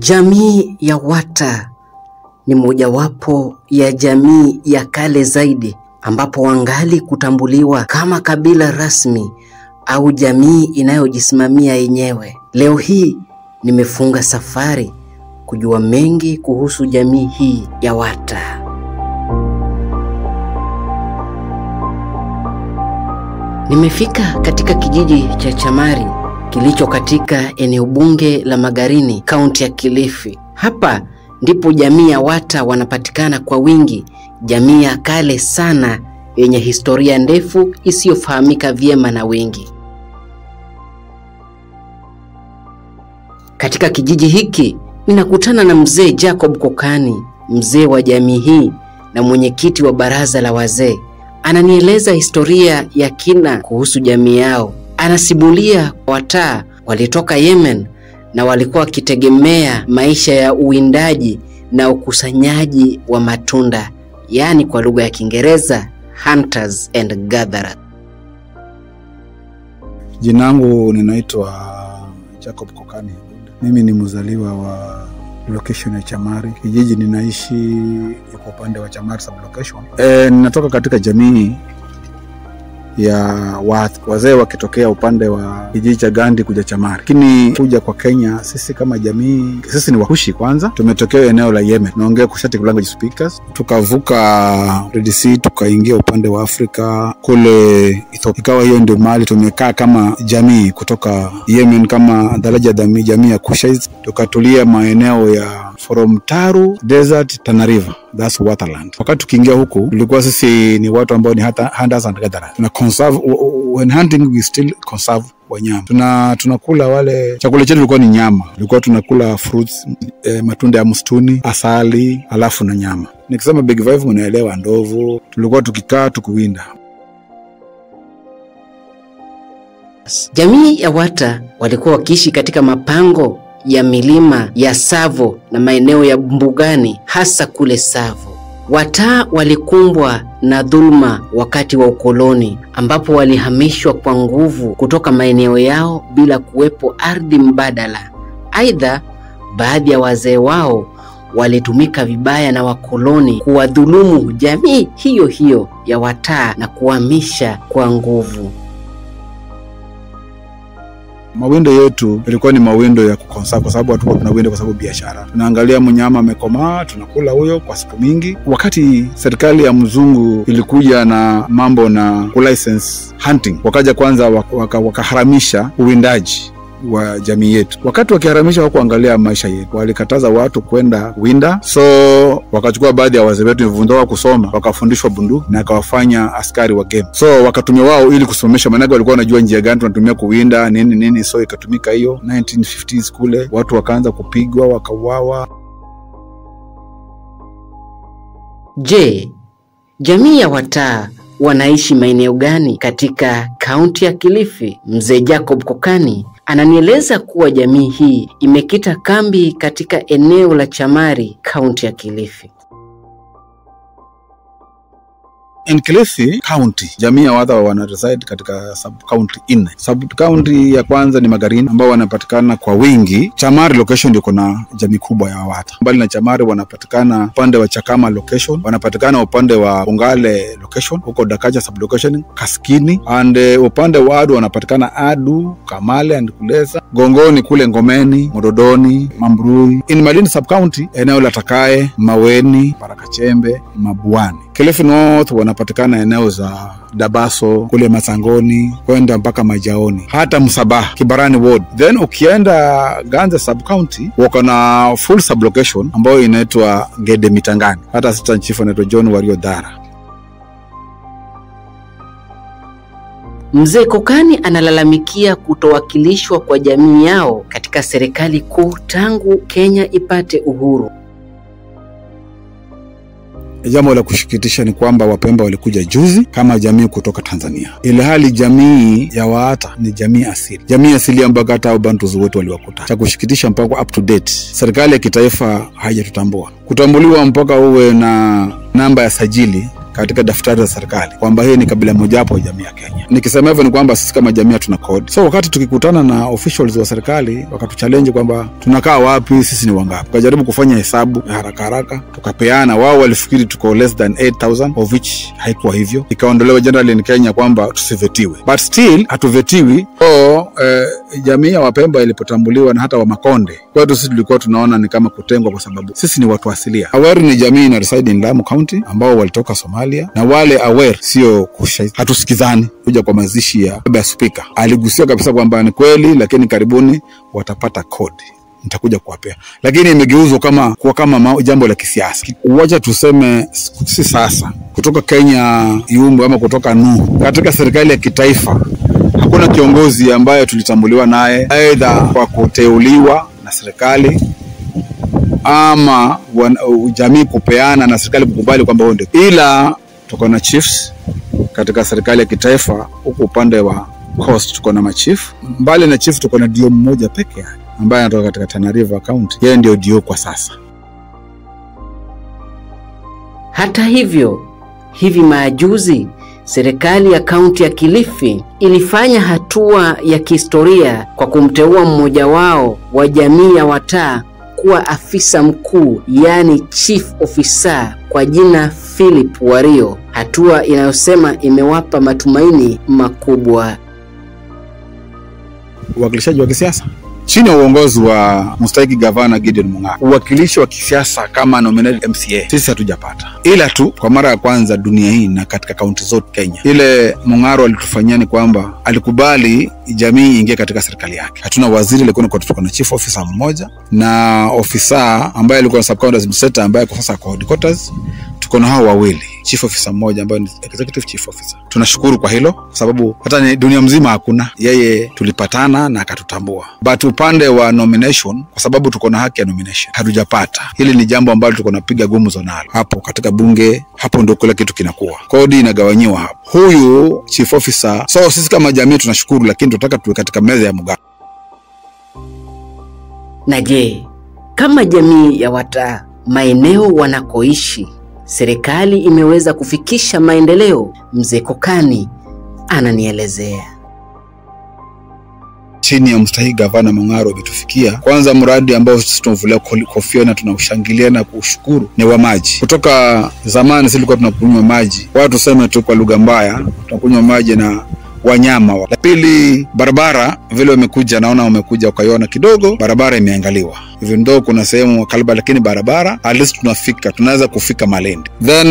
Jamii ya Wata ni mojawapo ya jamii ya kale zaidi ambapo wangali kutambuliwa kama kabila rasmi au jamii inayojisimamia yenyewe. Leo hii nimefunga safari kujua mengi kuhusu jamii hii ya Wata. Nimefika katika kijiji cha Chamari kilicho katika eneo bunge la Magarini, kaunti ya Kilifi. Hapa ndipo jamii ya Wata wanapatikana kwa wingi, jamii ya kale sana yenye historia ndefu isiyofahamika vyema na wengi. Katika kijiji hiki ninakutana na mzee Jacob Kokani, mzee wa jamii hii na mwenyekiti wa baraza la wazee. Ananieleza historia ya kina kuhusu jamii yao. Anasimulia Wata walitoka Yemen na walikuwa wakitegemea maisha ya uwindaji na ukusanyaji wa matunda, yani kwa lugha ya Kiingereza hunters and gatherers. Jina langu ninaitwa Jacob Kokani. Mimi ni mzaliwa wa location ya Chamari. Kijiji ninaishi iko upande wa Chamari sub location. Ninatoka katika jamii ya wazee wakitokea upande wa kijiji cha Gandi kuja Chamari. Lakini kuja kwa Kenya, sisi kama jamii, sisi ni Wahushi kwanza. Tumetokea eneo la Yemen. Naongea Cushitic language speakers. Tukavuka Red Sea tukaingia upande wa Afrika kule Ethiopia. Ikawa hiyo ndio mahali tumekaa kama jamii kutoka Yemen kama daraja jamii ya Kushites. Tukatulia maeneo ya from Taru Desert, Tana River. That's Waterland. Wakati tukiingia huku, tulikuwa sisi ni watu ambao ni hunters and gatherers. Tuna conserve, when hunting we still conserve wanyama. Tunakula wale, chakula chetu ilikuwa ni nyama. Tulikuwa tunakula fruits, matunda ya msituni, asali, alafu na nyama. Nikisema Big Five mnaelewa, ndovu. Tulikuwa tukikaa tukuwinda. Jamii ya Wata walikuwa wakiishi katika mapango ya milima ya Savo na maeneo ya mbugani, hasa kule Savo. Wata walikumbwa na dhulma wakati wa ukoloni, ambapo walihamishwa kwa nguvu kutoka maeneo yao bila kuwepo ardhi mbadala. Aidha, baadhi ya wazee wao walitumika vibaya na wakoloni kuwadhulumu jamii hiyo hiyo ya Wata na kuhamisha kwa nguvu. Mawindo yetu ilikuwa ni mawindo ya kukonserve, kwa sababu watu tunawinda kwa sababu biashara. Tunaangalia mnyama amekomaa, tunakula huyo kwa siku mingi. Wakati serikali ya mzungu ilikuja na mambo na license hunting, wakaja kwanza wakaharamisha uwindaji wa jamii yetu. Wakati wakiharamisha hawakuangalia maisha yetu, walikataza watu kwenda winda. So wakachukua baadhi ya wazee wetu vundoa kusoma, wakafundishwa bunduki na akawafanya askari wa game. So wakatumia wao ili kusimamisha, maana walikuwa wanajua njia gani tunatumia kuwinda nini. So ikatumika hiyo 1950s kule, watu wakaanza kupigwa, wakauawa. Je, jamii ya Wata wanaishi maeneo gani katika kaunti ya Kilifi? Mzee Jacob Kokani ananieleza kuwa jamii hii imekita kambi katika eneo la Chamari, kaunti ya Kilifi. In Kilifi County, jamii ya Wata wana reside katika sub-county 4. Sub-county ya kwanza ni Magarini ambao wanapatikana kwa wingi. Chamari location ndio kuna jamii kubwa ya Wata. Mbali na Chamari wanapatikana upande wa Chakama location, wanapatikana upande wa Ungale location, huko Dakaja sub-location, Kaskini, and upande wa Adu wanapatikana Adu, Kamale and Kulesa, Gongoni kule Ngomeni, Mododoni, Mambrui. In Malindi sub-county, eneo la Takae, Maweni, Parakachembe, Mabuani. Kilifi North wanapatikana eneo za Dabaso, kule Masangoni, kwenda mpaka Majaoni, hata Msabaha, Kibarani Ward. Then ukienda Ganze sub-county, wako na full sub-location ambayo inaitwa Gede Mitangani. Hata assistant chief anaitwa John Wario Dara. Mzee Kokani analalamikia kutowakilishwa kwa jamii yao katika serikali kuu tangu Kenya ipate uhuru. Jambo la kushikitisha ni kwamba Wapemba walikuja juzi kama jamii kutoka Tanzania, ile hali jamii ya Wata ni jamii asili. Jamii asili ambayo hata Bantu wote waliwakuta. Cha kushikitisha mpaka up to date, serikali ya kitaifa haijatutambua. Kutambuliwa mpaka uwe na namba ya sajili katika daftari za serikali kwamba hii ni kabila moja hapo jamii ya Kenya. Nikisema hivyo ni kwamba sisi kama jamii tuna code. So wakati tukikutana na officials wa serikali wakatuchallenge kwamba tunakaa wapi, sisi ni wangapi, tukajaribu kufanya hesabu haraka tukapeana. Wao walifikiri tuko less than 8,000, of which haikuwa hivyo. Ikaondolewa generally in Kenya kwamba tusivetiwe, but still hatuvetiwi. Jamii ya Wapemba ilipotambuliwa na hata wa Makonde, kwetu sisi tulikuwa tunaona ni kama kutengwa kwa sababu sisi ni watu asilia. Awer ni jamii na reside in Lamu County ambao walitoka Somalia, na wale Awer sio hatusikizani. Kuja kwa mazishi ya baba speaker aligusia kabisa kwamba ni kweli, lakini karibuni watapata kodi, nitakuja kuwapea, lakini imegeuzwa kama jambo la kisiasa. Wacha tuseme si sasa kutoka Kenya Yumbu ama kutoka Nuhu katika serikali ya kitaifa hakuna kiongozi ambaye tulitambuliwa naye aidha kwa kuteuliwa na serikali ama jamii kupeana na serikali kukubali kwamba ndio, ila tuko na chiefs katika serikali ya kitaifa. Huko upande wa coast tuko na machief, mbali na chief tuko na dio mmoja peke yake ambaye anatoka katika Tana River County, yeye ndio dio kwa sasa. Hata hivyo, hivi majuzi serikali ya kaunti ya Kilifi ilifanya hatua ya kihistoria kwa kumteua mmoja wao wa jamii ya Wataa kuwa afisa mkuu, yani chief officer, kwa jina Philip Wario, hatua inayosema imewapa matumaini makubwa. Uwakilishaji wa kisiasa chini ya uongozi wa mstahiki gavana Gideon Mung'aro, uwakilishi wa kisiasa kama nominated MCA sisi hatujapata, ila tu kwa mara ya kwanza dunia hii na katika kaunti zote Kenya, ile Mung'aro alitufanyia ni kwamba alikubali jamii ingie katika serikali yake. Hatuna waziri, ilikuwa tuko na chief officer mmoja na officer ambaye alikuwa sub county administrator ambaye kwa sasa kwa headquarters. Tuko na hao wawili, chief officer mmoja ambaye ni executive chief officer. Tunashukuru kwa hilo kwa sababu hata ni dunia mzima hakuna, yeye tulipatana na akatutambua. But upande wa nomination, kwa sababu tuko na haki ya nomination, hatujapata. Hili ni jambo ambalo tuko napiga gumzo nalo hapo katika bunge. Hapo ndio kila kitu kinakuwa, kodi inagawanyiwa hapo. Huyu chief officer, so sisi kama jamii tunashukuru, lakini tunataka tuwe katika meza ya mgao. Na je, kama jamii ya Wataa maeneo wanakoishi serikali imeweza kufikisha maendeleo? Mzee Kokani ananielezea. Chini ya mstahiki gavana Mung'aro imetufikia kwanza mradi ambao sisi tunavulia kofia na tunaushangilia na kushukuru ni wa maji. Kutoka zamani sisi tulikuwa tunakunywa maji, watu tuseme tu kwa lugha mbaya, tunakunywa maji na wanyama. La pili, barabara vile umekuja, naona umekuja ukaiona kidogo, barabara imeangaliwa. Even though kuna sehemu kalba, lakini barabara at least tunaweza kufika Malindi. Then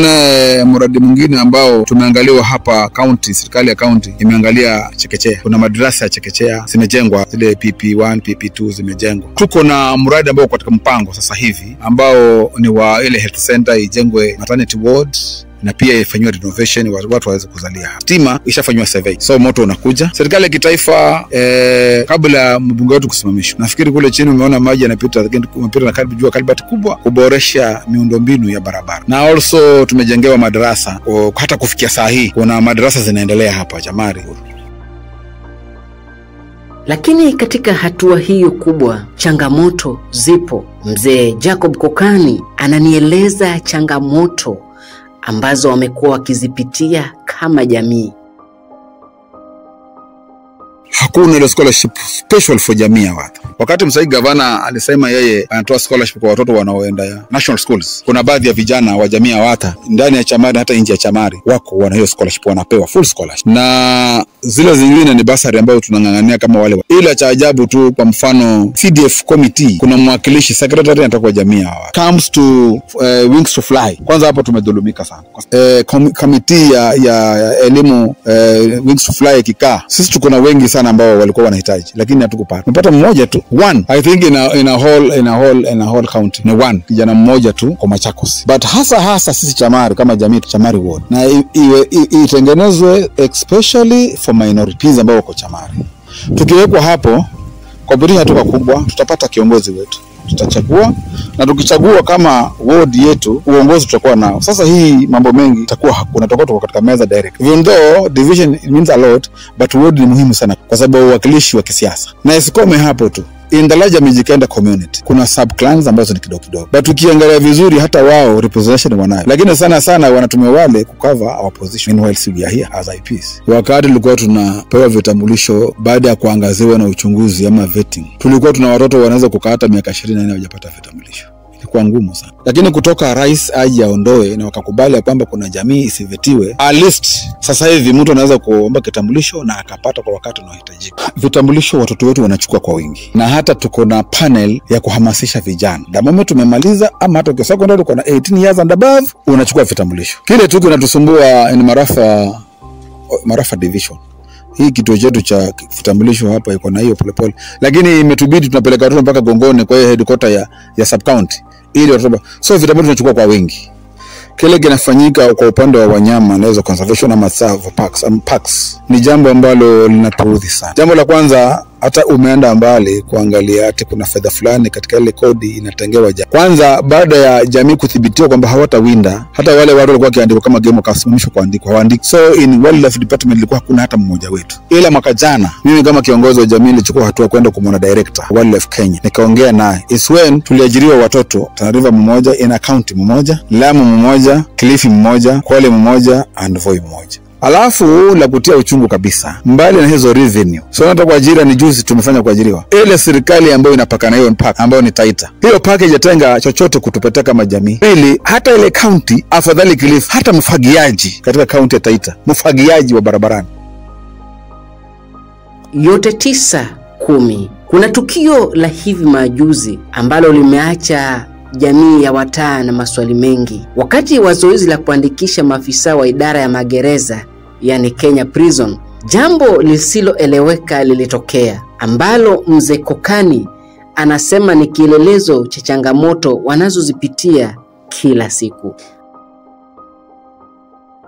mradi mwingine ambao tumeangaliwa hapa county, serikali ya county imeangalia chekechea. Kuna madrasa ya chekechea zimejengwa, zile PP1, PP2 zimejengwa. Tuko na mradi ambao katika mpango sasa hivi ambao ni wa ile health center ijengwe maternity ward na pia ifanywe renovation watu waweze kuzalia. Stima ishafanywa survey, so moto unakuja. Serikali ya kitaifa kabla mbunge wetu kusimamishwa, nafikiri kule chini umeona maji yanapita, lakini umepita na karibu kalibati kubwa kuboresha miundombinu ya barabara. Na also tumejengewa madarasa, hata kufikia saa hii kuna madarasa zinaendelea hapa Chamari. Lakini katika hatua hiyo kubwa changamoto zipo. Mzee Jacob Kokani ananieleza changamoto ambazo wamekuwa wakizipitia kama jamii. Hakuna ile scholarship special for jamii ya watu. Wakati mstahiki gavana alisema yeye anatoa scholarship kwa watoto wanaoenda national schools, kuna baadhi ya vijana wa jamii ya Wata ndani ya Chamari hata nje ya Chamari wako wana hiyo scholarship, wanapewa full scholarship, na zile zingine ni basari ambayo tunangangania kama wale. Ila cha ajabu tu, kwa mfano CDF committee kuna mwakilishi secretary anatoka jamii ya Wata. Comes to Wings to Fly, kwanza hapo tumedhulumika sana. Committee ya elimu Wings to Fly kikaa, sisi tuko na wengi sana ambao walikuwa wanahitaji, lakini hatukupata. Mpata mmoja tu, one I think in a whole county ni one kijana mmoja tu kwa Machakos. But hasa sisi Chamari kama jamii, Chamari ward na itengenezwe especially for minorities ambao wako Chamari. Tukiwekwa hapo kwa bidii hatuka kubwa, tutapata kiongozi wetu, tutachagua, na tukichagua kama ward yetu uongozi tutakuwa nao. Sasa hii mambo mengi itakuwa hakuna, tutakuwa katika meza direct. Even though division it means a lot, but ward ni muhimu sana kwa sababu uwakilishi wa kisiasa. Na isikome hapo tu, In the larger Mijikenda community kuna sub clans ambazo ni kidogo kidogo, but ukiangalia vizuri hata wao representation wanayo, lakini sana wanatumia wale kucover our position while we are here as IPs. Wakati tulikuwa tunapewa vitambulisho baada ya kuangaziwa na uchunguzi ama vetting, tulikuwa tuna watoto wanaweza kukaata miaka 24 hawajapata vitambulisho. Ilikuwa ngumu sana, lakini kutoka rais aje aondoe na wakakubali kwamba kuna jamii isivetiwe, at least sasa hivi mtu anaweza kuomba kitambulisho na akapata kwa wakati unaohitajika. Vitambulisho watoto wetu wanachukua kwa wingi, na hata tuko na panel ya kuhamasisha vijana. The moment tumemaliza ama hata kwa secondary uko na 18 years and above unachukua vitambulisho. Kile tu kinatusumbua ni Marafa division. Hii kituo chetu cha vitambulisho hapa iko na hiyo polepole, lakini imetubidi tunapeleka watoto mpaka Gongoni kwa headquarter ya sub county ili watoto. So vitambulisho tunachukua kwa wingi. Kile kinafanyika kwa upande wa wanyama na hizo conservation ama reserve parks ni jambo ambalo linatuudhi sana. Jambo la kwanza, hata umeenda mbali kuangalia ati kuna fedha fulani katika ile kodi inatengewa kwanza baada ya jamii kuthibitiwa kwamba hawatawinda, hata wale watu walikuwa kiandiko kama game kasimamishwa kuandikwa hawaandiki. So in wildlife department ilikuwa hakuna hata mmoja wetu. Ila mwaka jana mimi kama kiongozi wa jamii nilichukua hatua kwenda kumwona director wildlife Kenya, nikaongea naye. Is when tuliajiriwa watoto Tana River mmoja, in county mmoja, Lamu mmoja, Kilifi mmoja, Kwale mmoja and Voi mmoja. Alafu la kutia uchungu kabisa, mbali na hizo revenue, so hata kwa ajira ni juzi tumefanya kuajiriwa, ile serikali ambayo inapakana hiyo park ambayo ni Taita, hiyo park haijatenga chochote kutupatia kama jamii. Pili, hata ile county afadhali Kilifi, hata mfagiaji katika county ya Taita, mfagiaji wa barabarani. Yote 9-10. Kuna tukio la hivi majuzi ambalo limeacha jamii ya Wataa na maswali mengi. Wakati wa zoezi la kuandikisha maafisa wa idara ya magereza, yani Kenya Prison, jambo lisiloeleweka lilitokea ambalo mzee Kokani anasema ni kielelezo cha changamoto wanazozipitia kila siku.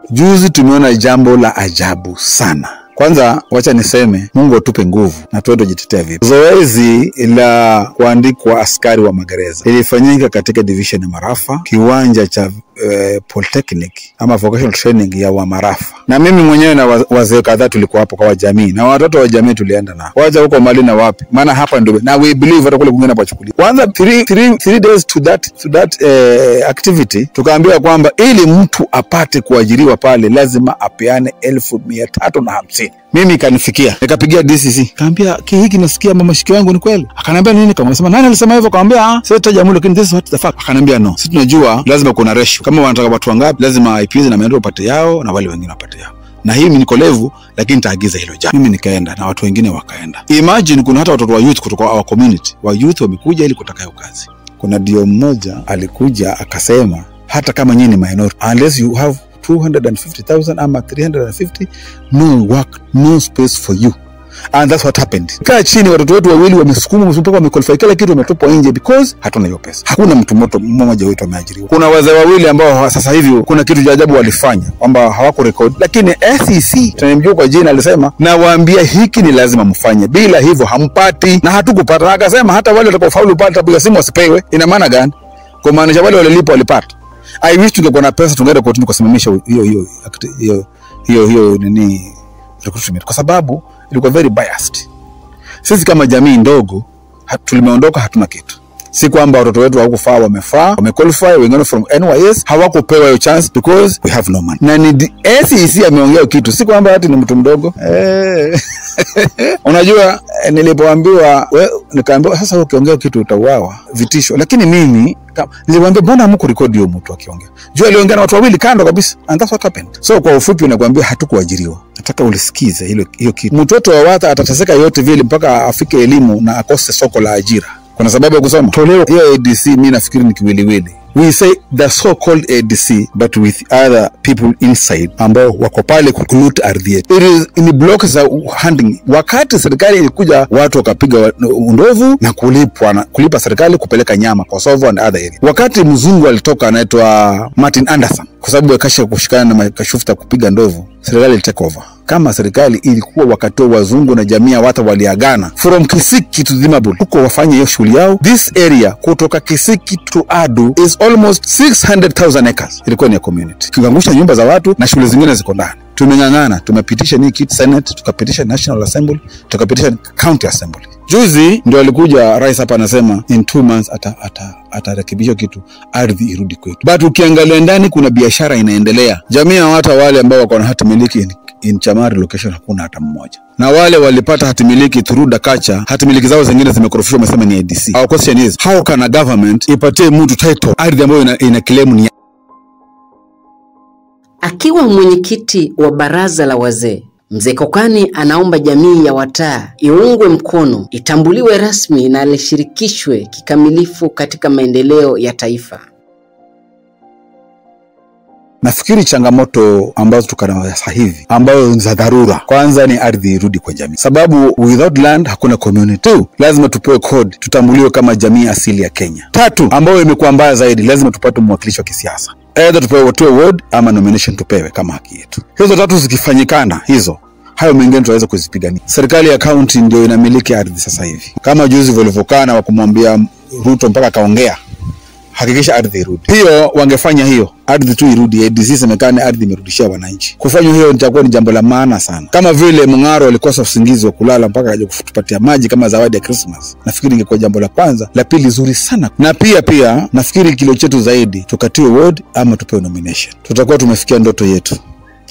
Juzi tumeona jambo la ajabu sana. Kwanza wacha niseme Mungu atupe nguvu na tuende jitetea vipi. Zoezi la kuandikwa askari wa magereza ilifanyika katika division ya Marafa, kiwanja cha Polytechnic ama vocational training ya wa Marafa. Na mimi mwenyewe na wazee kadhaa tulikuwa hapo kwa jamii, na watoto wa jamii tulienda nao. Wacha huko mali na wapi, maana hapa ndio na we believe hata kule kwingine pachukulia. Kwanza 3 days to that activity tukaambiwa kwamba ili mtu apate kuajiriwa pale lazima apeane 1350. Mimi kanifikia, nikapigia DCC, kaambia hiki nasikia mama shikio yangu ni kweli. Akaniambia nini? Kama sema nani alisema hivyo? Kaambia sasa tajamu, lakini this is what the fuck. Akaniambia no, sisi tunajua lazima kuna ratio, kama wanataka watu wangapi lazima IPs na maendeleo wapate yao na wale wengine wapate yao, na hii mimi niko levu, lakini nitaagiza hilo jambo. Mimi nikaenda na watu wengine wakaenda. Imagine kuna hata watoto wa youth kutoka our community wa youth wamekuja ili kutaka hiyo kazi. Kuna dio mmoja alikuja akasema hata kama nyinyi ni minority, unless you have 250,000 ama 350, no work, no space for you. And that's what happened. Kaa chini, watoto wetu wawili wamesukuma mpaka wamequalify kila kitu, wametupwa nje because hatuna hiyo pesa. Hakuna mtu mmoja wetu ameajiriwa. Kuna wazee wawili ambao sasa hivi kuna kitu cha ajabu walifanya kwamba hawako record, lakini SEC tunamjua kwa jina alisema na waambia hiki ni lazima mfanye, bila hivyo hampati, na hatukupata. Akasema hata wale watakaofaulu pale tapiga simu wasipewe. Ina maana gani? Kwa maana wale walilipa walipata. I wish tungekuwa na pesa tungeenda kotini kusimamisha hiyo nini recruitment, kwa sababu ilikuwa very biased. Sisi kama jamii ndogo tulimeondoka, hatuna kitu. Si kwamba watoto wetu hawakufaa, wamefaa, wamequalify, wengine from NYS hawakupewa hiyo chance because we have no money. Na ni SEC ameongea kitu, si kwamba hata ni mtu mdogo. Unajua nilipoambiwa nikaambiwa sasa ukiongea kitu utauawa, vitisho. Lakini mimi niliwaambia mbona hamku record hiyo mtu akiongea. Jua aliongea na watu wawili kando kabisa, and that's what happened. So kwa ufupi nakwambia hatukuajiriwa. Nataka ulisikize hiyo kitu. Mtoto wa Wata atateseka yote vile mpaka afike elimu na akose soko la ajira. Kuna sababu ya kusoma. Toleo hiyo ADC mimi nafikiri ni kiwiliwili. We say the so-called ADC but with other people inside ambao wako pale kuloot ardhi. It is in blocks za hunting. Wakati serikali ilikuja watu wakapiga ndovu na kulipa serikali kupeleka nyama kwa Kosovo and other area. Wakati mzungu alitoka anaitwa Martin Anderson kwa sababu ya kasha kushikana na makashufta kupiga ndovu, serikali ilitake over. Kama serikali ilikuwa wakati wa wazungu na jamii watu waliagana from Kisiki to Dimabul huko wafanye hiyo shughuli yao. This area kutoka Kisiki to Adu is almost 600,000 acres. Ilikuwa ni community. Tukaangusha nyumba za watu na shule zingine ziko ndani. Tumengangana, tumepitisha ni kitu Senate, tukapitisha National Assembly, tukapitisha County Assembly. Juzi ndio alikuja rais hapa anasema in 2 months atarekebisha kitu, ardhi irudi kwetu. But ukiangalia ndani kuna biashara inaendelea. Jamii ya watu wale ambao wako na hati miliki in Chamari location hakuna hata mmoja. Na wale walipata hati miliki through Dakacha, hati miliki zao zingine zimekorofishwa, wamesema ni IDC. Our question is, how can a government ipatie mtu title ardhi ambayo ina claim ni? Akiwa mwenyekiti wa baraza la wazee, Mzee Kokani anaomba jamii ya Wataa iungwe mkono, itambuliwe rasmi na lishirikishwe kikamilifu katika maendeleo ya taifa. Nafikiri changamoto ambazo tukana sasa hivi ambazo ni za dharura, kwanza ni ardhi irudi kwa jamii. Sababu without land hakuna community. 2, lazima tupewe code, tutambuliwe kama jamii asili ya Kenya. 3, ambayo imekuwa mbaya zaidi, lazima tupate mwakilishi wa kisiasa. Either tupewe ward ama nomination tupewe kama haki yetu. Hizo 3 zikifanyikana, hayo mengine tunaweza kuzipigania. Serikali ya county ndio inamiliki ardhi sasa hivi. Kama juzi walivyokana wa kumwambia Ruto mpaka kaongea, hakikisha ardhi irudi. Hiyo wangefanya hiyo, ardhi tu irudi, ADC semekane ardhi imerudishia wananchi. Kufanya hiyo nitakuwa ni jambo la maana sana. Kama vile Mung'aro alikosa usingizi wa kulala mpaka aje kutupatia maji kama zawadi ya Christmas. Nafikiri ingekuwa jambo la kwanza. La pili zuri sana. Na pia nafikiri kilo chetu zaidi tukatiwe ward ama tupewe nomination. Tutakuwa tumefikia ndoto yetu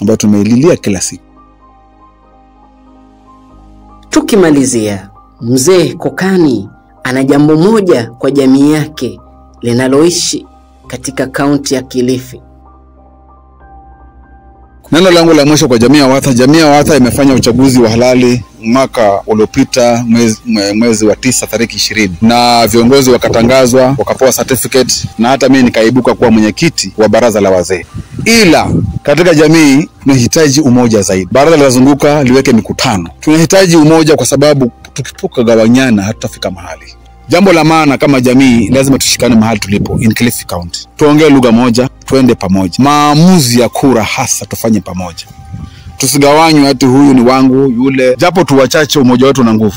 ambayo tumeililia kila siku. Tukimalizia, Mzee Kokani ana jambo moja kwa jamii yake linaloishi katika kaunti ya Kilifi. Neno langu la mwisho kwa jamii ya Watha. Jamii ya Watha imefanya uchaguzi wa halali mwaka uliopita mwezi wa 9 tarehe 20, na viongozi wakatangazwa, wakapewa certificate, na hata mimi nikaibuka kuwa mwenyekiti wa baraza la wazee. Ila katika jamii tunahitaji umoja zaidi. Baraza lazunguka liweke mikutano. Tunahitaji umoja kwa sababu tukipuka gawanyana hatutafika mahali. Jambo la maana kama jamii lazima tushikane mahali tulipo in Kilifi County. Tuongee lugha moja, tuende pamoja. Maamuzi ya kura hasa tufanye pamoja. Tusigawanywe ati huyu ni wangu, yule. Japo tu wachache, umoja wetu na nguvu.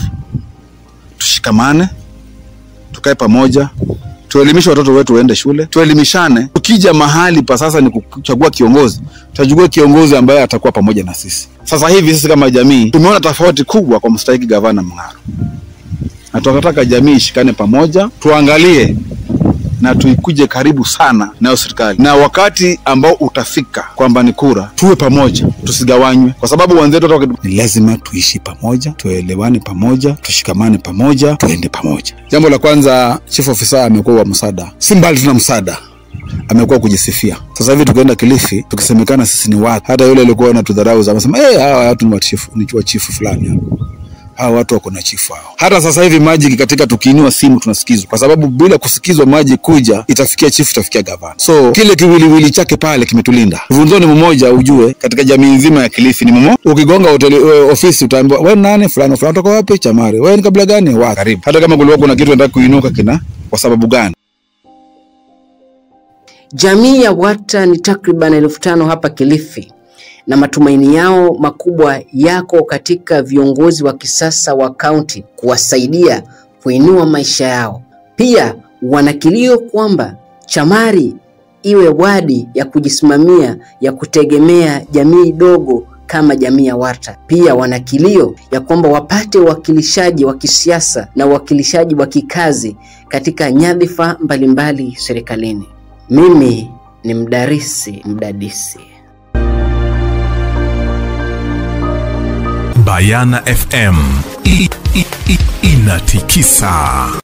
Tushikamane, tukae pamoja, tuelimishe watoto wetu waende shule, tuelimishane. Tukija mahali pa sasa ni kuchagua kiongozi, tuchague kiongozi ambaye atakuwa pamoja na sisi. Sasa hivi sisi kama jamii tumeona tofauti kubwa kwa mstahiki gavana Mung'aro. Na tunataka jamii ishikane pamoja, tuangalie na tuikuje karibu sana na serikali. Na wakati ambao utafika kwamba ni kura, tuwe pamoja, tusigawanywe, kwa sababu wenzetu ni lazima tuishi pamoja, tuelewane pamoja, tushikamane pamoja, tuende pamoja. Jambo la kwanza, chief officer amekuwa wa msaada. Si mbali tuna msaada. Amekuwa kujisifia. Sasa hivi tukaenda Kilifi, tukisemekana sisi ni watu. Hata yule alikuwa anatudharau anasema, hawa watu ni wa chief fulani. Hawa watu wako na chifu hao. Hata sasa hivi maji katika tukiinua simu tunasikizwa, kwa sababu bila kusikizwa maji kuja itafikia chifu, itafikia gavana. So kile kiwiliwili chake pale kimetullinda. Vunzoni mmoja ujue katika jamii nzima ya Kilifi ni mmoja. Ukigonga ofisi utaambiwa wewe nani fulani kutoka wapi? Chamari. Wewe ni kabila gani? Wa karibu. Hata kama kulikuwa kuna kitu nataka kuinuka kwa sababu gani? Jamii ya Wata ni takriban 5,000 hapa Kilifi, na matumaini yao makubwa yako katika viongozi wa kisasa wa kaunti kuwasaidia kuinua maisha yao. Pia wanakilio kwamba Chamari iwe wadi ya kujisimamia, ya kutegemea jamii dogo kama jamii ya Wata. Pia wanakilio ya kwamba wapate uwakilishaji wa kisiasa na uwakilishaji wa kikazi katika nyadhifa mbalimbali serikalini. Mimi ni mdadisi. Bayana FM inatikisa.